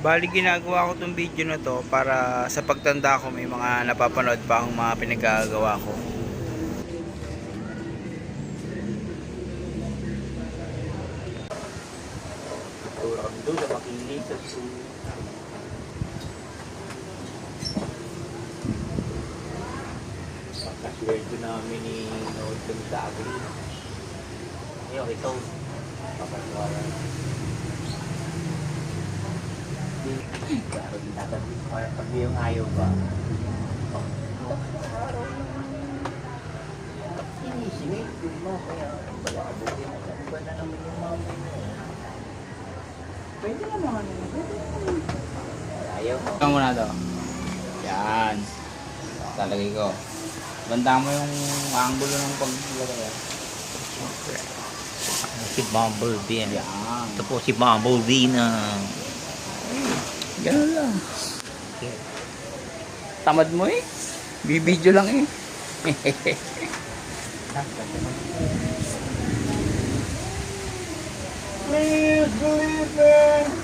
Bali ginagawa ko tong video na to para sa pagtanda ko may mga napapanood pa akong mga pinagagawa ko. Turang doon na makinig sa pagkaswerte namin ni Nood kami sa agri. Ngayon ito papagawa pag yung ayaw ba inisingit yung mo kaya wala abutin ba na naman yung mga pwede naman ayaw mo ito muna to yan talagay ko banda mo yung angulo ng paglagay Si Bumblebee. yan Ito po si Bumblebee na ganun lang tamad mo eh bibidyo lang eh please believe me.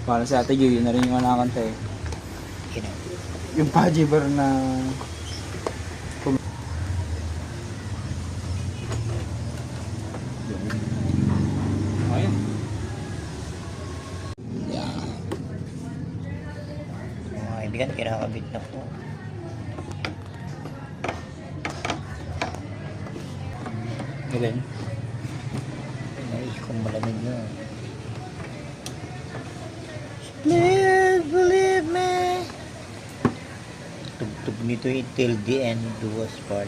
Para sa Ate Joy, yun na rin yung anakanta eh. Yung pajibar na ayun. yan. Mga kaibigan, kinakabit na po. Ilan? Ay, kung malamig na. Please believe me. Tugtog nito till the end do us part.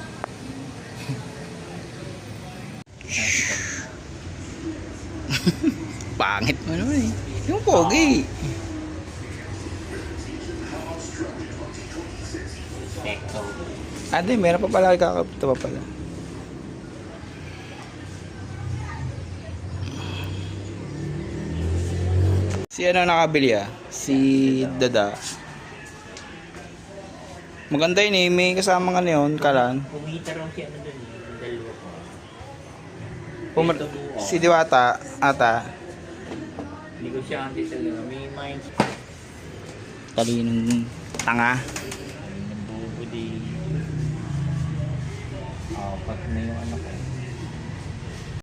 Pangit mo naman eh. Yung pogi. Ate, meron pa pala kakapito pa pala. Si ano nakabili ah? Si Dada. Maganda yun eh. May kasama nga yun. Kalan. Kumita raw siya ano dun eh. Dalawa ko. Si Diwata. Ata. Negosyante talaga. May mind. Talinong tanga. Nabubudi. Apat na yung anak ko.